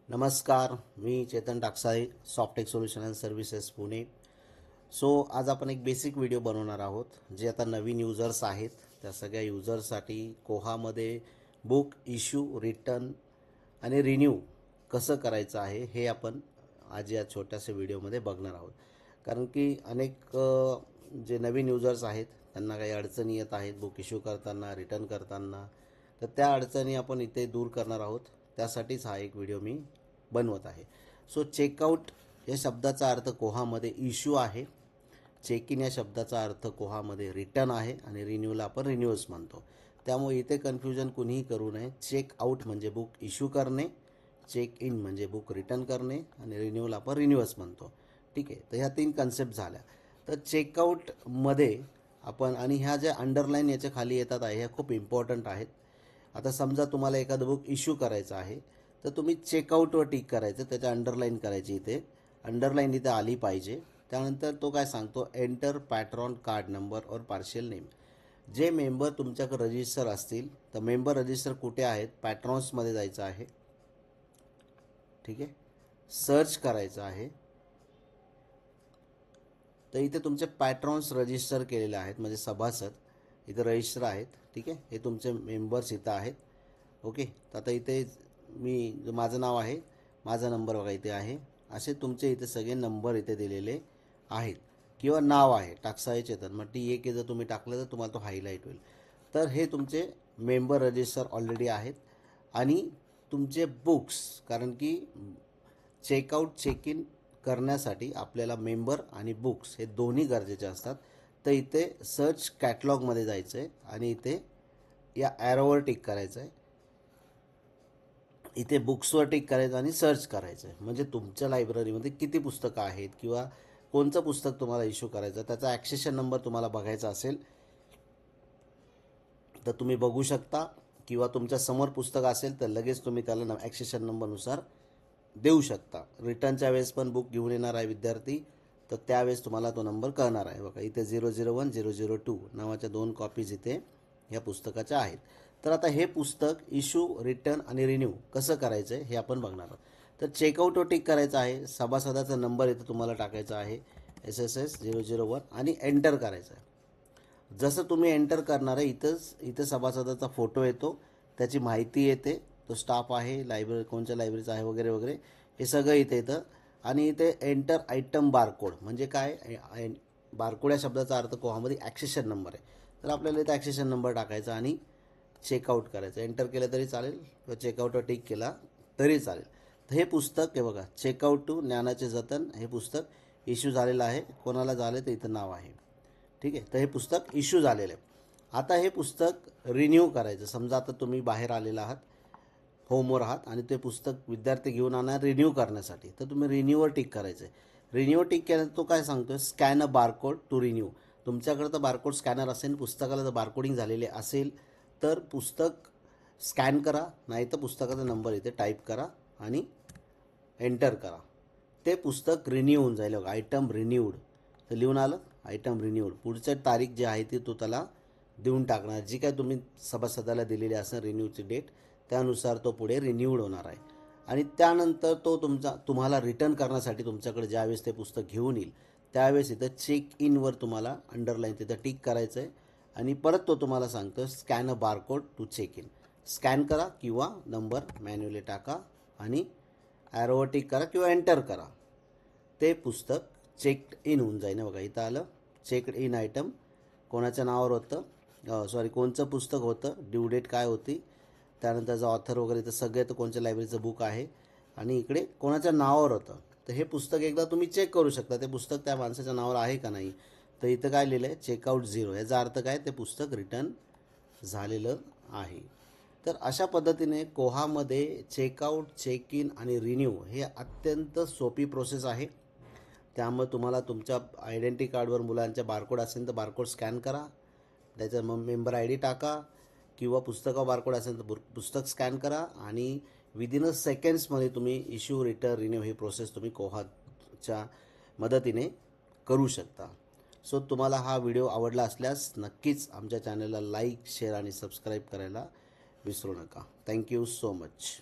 नमस्कार, मी Chetan Taksale, Softech solution and services Pune. आज आपण एक बेसिक व्हिडिओ बनवणार आहोत. जे आता नवीन युजर्स आहेत त्या सगळ्या युजर्ससाठी कोहामध्ये बुक इश्यू, रिटर्न आणि रिन्यू कसं करायचं आहे हे आपण आज या छोट्याशा व्हिडिओमध्ये बघणार आहोत. कारण की अनेक जे नवीन युजर्स आहेत त्यांना काही अडचणी येत आहेत बुक इश्यू करताना, रिटर्न करताना. तर त्या अडचणी आपण इथे दूर करणार आहोत. त्यासाठीच हा एक व्हिडिओ मी बनवत आहे. चेकआउट या शब्दाचा अर्थ कोहामध्ये इश्यू आहे. चेक इन या शब्दाचा अर्थ कोहामध्ये रिटर्न आहे आणि रिन्यूला आपण रिन्यूअल्स म्हणतो. त्यामुळे इथे कन्फ्युजन कुणीही करू नये. चेकआउट म्हणजे बुक इश्यू करणे, चेक इन म्हणजे बुक रिटर्न करणे आणि रिन्यूअल आपण रिन्यूअल्स म्हणतो. ठीक आहे, तर ह्या 3 कन्सेप्ट झाल्या. तर चेकआउटमध्ये आपण आणि ह्या ज्या अंडरलाईन याच्या खाली येतात आहे ह्या खूप इम्पॉर्टंट आहेत. आता समजा तुम्हाला एखादं बुक इश्यू करायचं आहे तर तुम्ही चेकआउटवर टिक करायचं, त्याच्या अंडरलाईन करायची. इथे अंडरलाईन इथे आली पाहिजे. त्यानंतर तो काय सांगतो, एंटर पॅट्रॉन कार्ड नंबर और पार्शियल नेम. जे मेंबर तुमच्याकडे रजिस्टर असतील तर मेंबर रजिस्टर कुठे आहेत, पॅट्रॉन्समध्ये जायचं आहे. ठीक आहे, सर्च करायचं आहे. तर इथे तुमचे पॅट्रॉन्स रजिस्टर केलेले आहेत म्हणजे सभासद इथे रजिस्टर आहेत. ठीक आहे, हे तुमचे मेंबर्स इथं आहेत. ओके, तर आता इथे माझं नाव आहे, माझा नंबर बघा इथे आहे. असे तुमचे इथे सगळे नंबर इथे दिलेले आहेत किंवा नाव आहे टाकसाळे चेतन. मग T1 जर तुम्ही टाकलं तर तुम्हाला तो हायलाईट होईल. तर हे तुमचे मेंबर रजिस्टर ऑलरेडी आहेत. आणि तुमचे बुक्स, कारण की चेकआउट चेक इन करण्यासाठी आपल्याला मेंबर आणि बुक्स हे दोन्ही गरजेचे असतात. तर इथे सर्च कॅटलॉगमध्ये जायचं आहे आणि इथे या ॲरोवर टिक करायचं आहे. इथे बुक्सवर टिक करायचं आणि सर्च करायचं आहे. म्हणजे तुमच्या लायब्ररीमध्ये किती पुस्तकं आहेत किंवा कोणतं पुस्तक तुम्हाला इश्यू करायचं त्याचा ॲक्सेशन नंबर तुम्हाला बघायचा असेल तर तुम्ही बघू शकता. किंवा तुमच्या समोर पुस्तक असेल तर लगेच तुम्ही त्याला ॲक्सेशन नंबरनुसार देऊ शकता. रिटर्नच्या वेळेस पण बुक घेऊन येणार आहे विद्यार्थी तर त्यावेळेस तुम्हाला तो नंबर कळणार आहे. बघा इथे 001 002 नावाच्या 2 कॉपीज इथे या पुस्तकाच्या आहेत. तर आता हे पुस्तक इश्यू, रिटर्न आणि रिन्यू कसं करायचं आहे हे आपण बघणार आहोत. तर चेकआउटवर टिक करायचं आहे. सभासदाचा नंबर इथे तुम्हाला टाकायचा आहे SSS 001 आणि एंटर करायचं आहे. जसं तुम्ही एंटर करणार आहे इथं सभासदाचा फोटो येतो, त्याची माहिती येते, तो स्टाफ आहे, लायब्ररी कोणत्या लायब्ररीचा आहे वगैरे वगैरे हे सगळं इथे येतं. आणि इथे एंटर आयटम बारकोड म्हणजे काय, बारकोड या शब्दाचा अर्थ कोहामध्ये ॲक्सेशन नंबर आहे. तर आपल्याला इथं ॲक्सेशन नंबर टाकायचा आणि चेकआउट करायचं. एंटर केलं तरी चालेल किंवा चेकआउटवर टिक केला तरी चालेल. तर हे पुस्तक हे बघा, चेकआउट टू ज्ञानाचे जतन हे पुस्तक इश्यू झालेलं आहे. कोणाला झाले तर इथं नाव आहे. ठीक आहे, तर हे पुस्तक इश्यू झालेलं आहे. आता हे पुस्तक रिन्यू करायचं. समजा आता तुम्ही बाहेर आलेला आहात, होमवर आहात आणि ते पुस्तक विद्यार्थी घेऊन आणणार रिन्यू करण्यासाठी, तर तुम्ही रिन्यूवर टिक करायचं आहे. रिन्यूवर टिक केल्यानंतर तो काय सांगतोय, scan a barcode to renew. तुमच्याकडे तर बारकोड स्कॅनर असेल, पुस्तकाला जर बारकोडिंग झालेले असेल तर पुस्तक स्कॅन करा, नाही तर पुस्तकाचा नंबर इथे टाईप करा आणि एंटर करा. ते पुस्तक रिन्यू होऊन जाईल. आयटम रिन्यूड तर लिहून आलं, आयटम रिन्यूड. पुढचं तारीख जी आहे ती तो त्याला देऊन टाकणार, जी काय तुम्ही सभासदाला दिलेली असेल रिन्यूची डेट, त्यानुसार तो पुढे रिन्यूड होणार आहे. आणि त्यानंतर तो तुम्हाला रिटर्न करण्यासाठी तुमच्याकडे ज्यावेळेस ते पुस्तक घेऊन येईल त्यावेळेस इथं चेक इनवर तुम्हाला अंडरलाईन तिथं टिक करायचं आहे. आणि परत तो तुम्हाला सांगतो scan a barcode to check in. Scan करा किंवा नंबर मॅन्युअली टाका आणि ॲरोवर टिक करा किंवा एंटर करा. ते पुस्तक चेक्ड इन होऊन जाईल. बघा इथं आलं चेक्ड इन आयटम, कोणाच्या नावावर होतं, कोणचं पुस्तक होतं, ड्यू डेट काय होती, त्यानंतरचा ऑथर वगैरे तर सगळे तर कोणत्या लायब्ररीचं बुक आहे आणि इकडे कोणाच्या नावावर होतं. तर हे पुस्तक एकदा तुम्ही चेक करू शकता ते पुस्तक त्या माणसाच्या नावावर आहे का नाही. तर इथं काय लिहिलं आहे, चेकआउट 0. याचा अर्थ काय, ते पुस्तक रिटर्न झालेलं आहे. तर अशा पद्धतीने कोहामध्ये चेकआउट, चेक इन आणि रिन्यू हे अत्यंत सोपी प्रोसेस आहे. त्यामुळे तुम्हाला तुमच्या आयडेंटिटी कार्डवर मुलांच्या बारकोड असेल तर बारकोड स्कॅन करा, त्याचा मेंबर ID टाका किंवा पुस्तकावर बारकोड असेल तर पुस्तक स्कॅन करा आणि विदिन अ सेकंड्समध्ये तुम्ही इश्यू, रिटर्न, रिन्यू ही प्रोसेस तुम्ही कोहाच्या मदतीने करू शकता. तुम्हाला हा व्हिडिओ आवडला असल्यास नक्कीच आमच्या चॅनलला लाईक, शेअर आणि सबस्क्राईब करायला विसरू नका. Thank you so much.